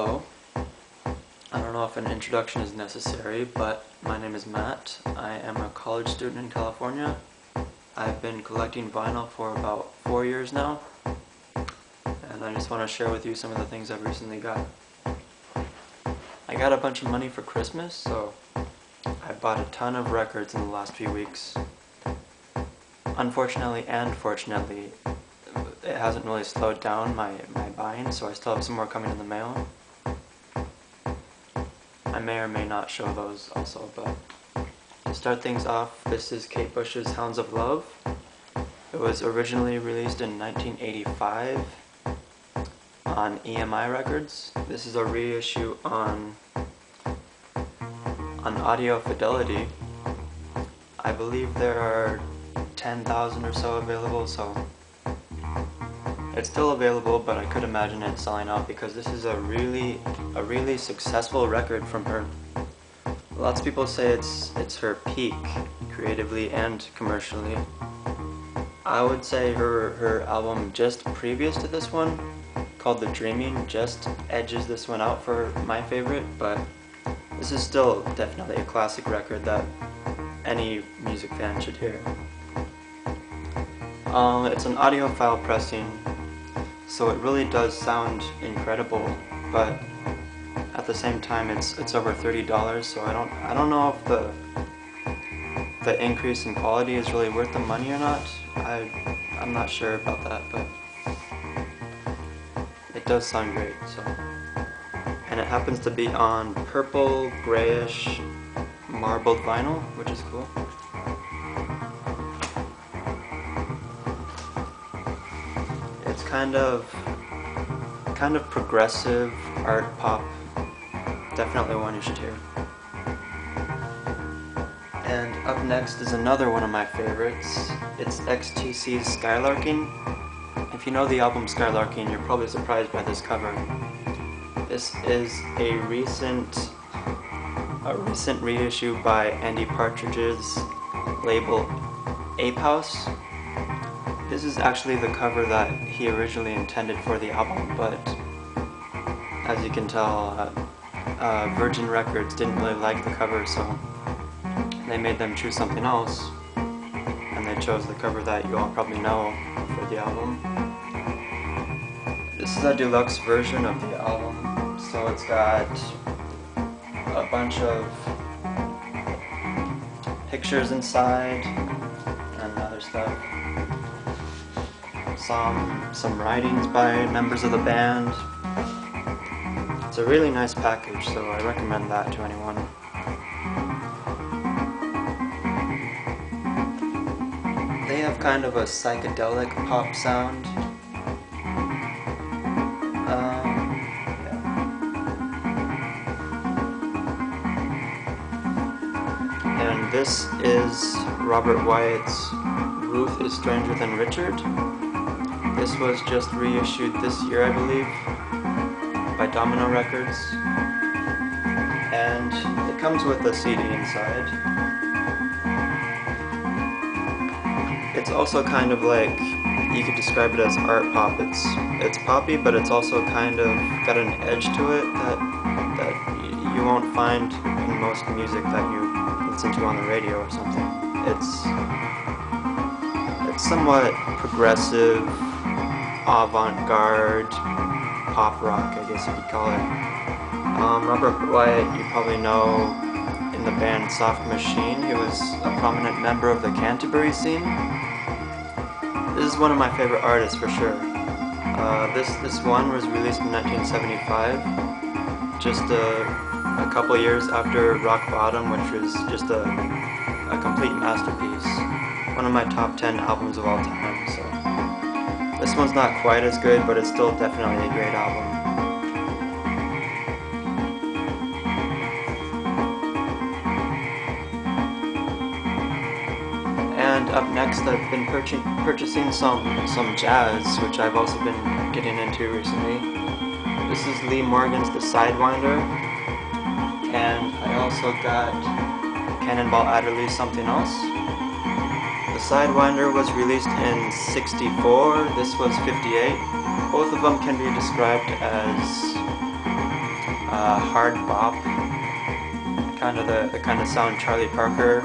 Hello. I don't know if an introduction is necessary, but my name is Matt. I am a college student in California. I've been collecting vinyl for about 4 years now, and I just want to share with you some of the things I've recently got. I got a bunch of money for Christmas, so I bought a ton of records in the last few weeks. Unfortunately and fortunately, it hasn't really slowed down my buying, so I still have some more coming in the mail. I may or may not show those also, but to start things off, this is Kate Bush's Hounds of Love. It was originally released in 1985 on EMI Records. This is a reissue on Audio Fidelity. I believe there are 10,000 or so available, so it's still available, but I could imagine it selling out because this is a really successful record from her. Lots of people say it's her peak, creatively and commercially. I would say her album just previous to this one, called The Dreaming, just edges this one out for my favorite, but this is still definitely a classic record that any music fan should hear. It's an audiophile pressing, so it really does sound incredible, but at the same time it's over $30, so I don't know if the increase in quality is really worth the money or not. I'm not sure about that, but it does sound great. So, and it happens to be on purple grayish marbled vinyl, which is cool. It's kind of progressive art pop. Definitely one you should hear. And up next is another one of my favorites. It's XTC's Skylarking. If you know the album Skylarking, you're probably surprised by this cover. This is a recent reissue by Andy Partridge's label Ape House. This is actually the cover that he originally intended for the album, but as you can tell, Virgin Records didn't really like the cover, so they made them choose something else, and they chose the cover that you all probably know for the album. This is a deluxe version of the album, so it's got a bunch of pictures inside and other stuff. Some writings by members of the band. It's a really nice package, so I recommend that to anyone. They have kind of a psychedelic pop sound. And this is Robert Wyatt's Ruth is Stranger Than Richard. This was just reissued this year, I believe, by Domino Records, and it comes with a CD inside. It's also kind of like, you could describe it as art pop. It's poppy, but it's also kind of got an edge to it that you won't find in most music that you listen to on the radio or something. It's somewhat progressive, avant-garde pop rock, I guess you could call it. Robert Wyatt, you probably know in the band Soft Machine. He was a prominent member of the Canterbury scene. This is one of my favorite artists for sure. This one was released in 1975, just a couple years after Rock Bottom, which was just a complete masterpiece. One of my top 10 albums of all time. So this one's not quite as good, but it's still definitely a great album. And up next, I've been purchasing some jazz, which I've also been getting into recently. This is Lee Morgan's The Sidewinder, and I also got Cannonball Adderley's Something Else. The Sidewinder was released in '64, this was '58. Both of them can be described as hard bop, kind of the kind of sound Charlie Parker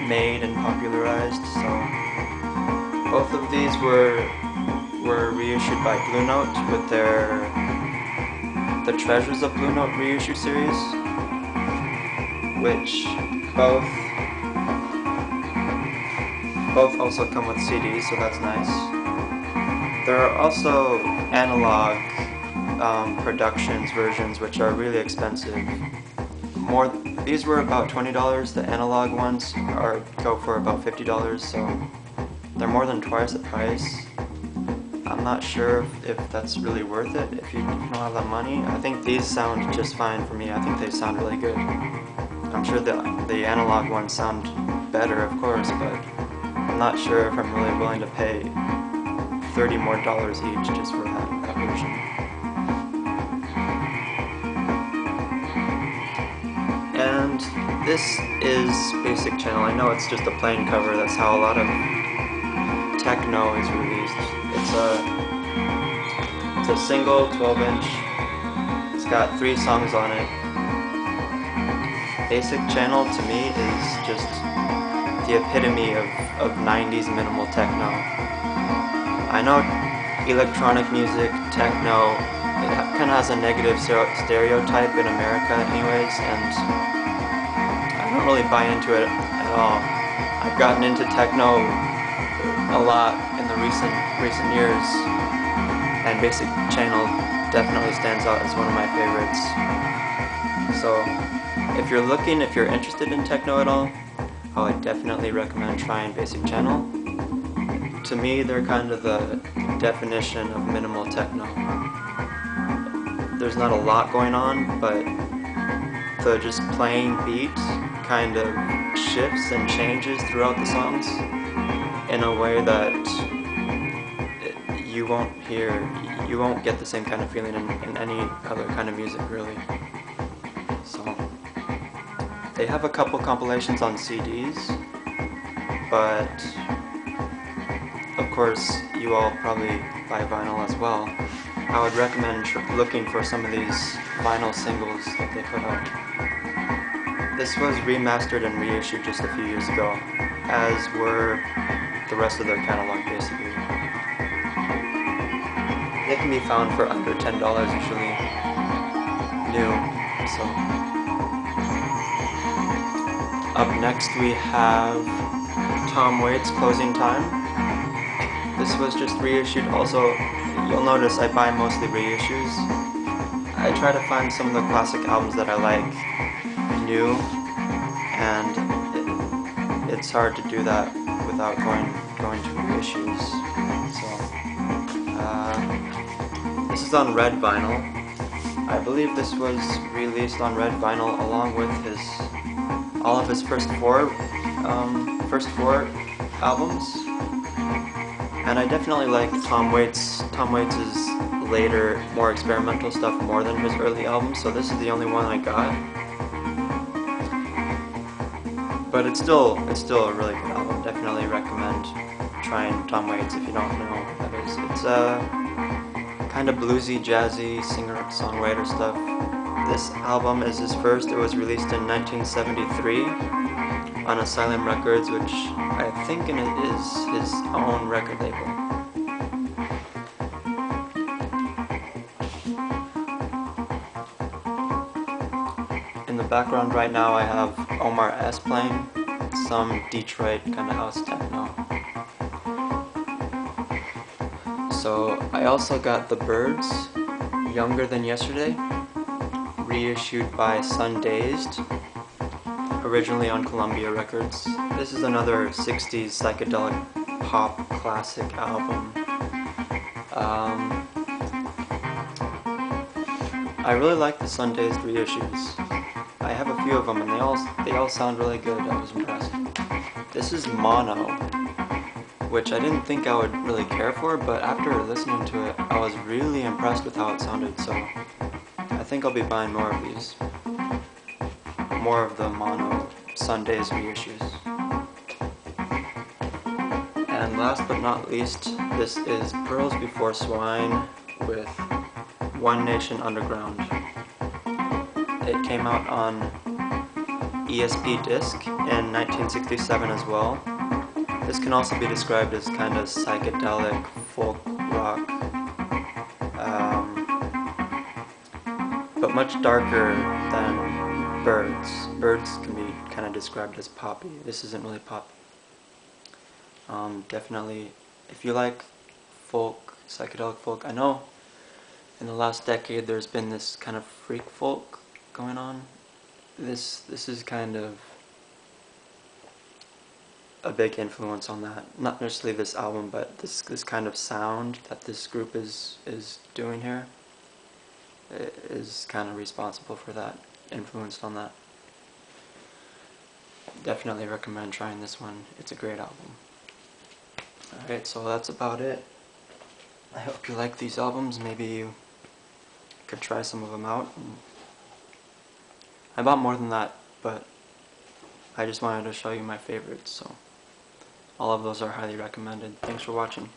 made and popularized. So both of these were reissued by Blue Note with their The Treasures of Blue Note reissue series, which both also come with CDs, so that's nice. There are also analog productions versions, which are really expensive. These were about $20. The analog ones go for about $50, so they're more than twice the price. I'm not sure if that's really worth it if you don't have the money. I think these sound just fine for me. I think they sound really good. I'm sure the analog ones sound better, of course, but I'm not sure if I'm really willing to pay $30 more each just for that version. And this is Basic Channel. I know it's just a plain cover. That's how a lot of techno is released. It's a single 12-inch. It's got 3 songs on it. Basic Channel to me is just the epitome of 90s minimal techno. I know electronic music, techno, it kind of has a negative stereotype in America anyways, and I don't really buy into it at all. I've gotten into techno a lot in the recent years, and Basic Channel definitely stands out as one of my favorites. So if you're interested in techno at all, I would definitely recommend trying Basic Channel. To me, they're kind of the definition of minimal techno. There's not a lot going on, but the just playing beat kind of shifts and changes throughout the songs in a way that you won't get the same kind of feeling in any other kind of music, really. So they have a couple compilations on CDs, but of course you all probably buy vinyl as well. I would recommend looking for some of these vinyl singles that they put out. This was remastered and reissued just a few years ago, as were the rest of their catalog basically. They can be found for under $10 usually, new. So up next we have Tom Waits' Closing Time. This was just reissued. Also, you'll notice I buy mostly reissues. I try to find some of the classic albums that I like new, and it's hard to do that without going to reissues. So this is on red vinyl. I believe this was released on red vinyl along with all of his first four albums. And I definitely like Tom Waits' later, more experimental stuff more than his early albums, so this is the only one I got. But it's still a really good album. Definitely recommend trying Tom Waits if you don't know who that is. It's kind of bluesy, jazzy, singer-songwriter stuff. This album is his first. It was released in 1973 on Asylum Records, which I think is his own record label. In the background right now I have Omar S playing, some Detroit kind of house techno. So I also got The Byrds, Younger Than Yesterday, reissued by Sundazed, originally on Columbia Records. This is another 60s psychedelic pop classic album. I really like the Sundazed reissues. I have a few of them and they all sound really good. I was impressed. This is Mono, which I didn't think I would really care for, but after listening to it, I was really impressed with how it sounded, so I think I'll be buying more of these. More of the Mono Sundazed reissues. And last but not least, this is Pearls Before Swine with One Nation Underground. It came out on ESP disc in 1967 as well. This can also be described as kind of psychedelic folk rock, but much darker than Birds. Birds can be kind of described as poppy. This isn't really poppy. Definitely, if you like folk, psychedelic folk, I know in the last decade there's been this kind of freak folk going on. This is kind of a big influence on that. Not necessarily this album, but this kind of sound that this group is doing here is kind of responsible for that, influenced on that. Definitely recommend trying this one. It's a great album. Alright, so that's about it. I hope you like these albums. Maybe you could try some of them out. I bought more than that, but I just wanted to show you my favorites, so all of those are highly recommended. Thanks for watching.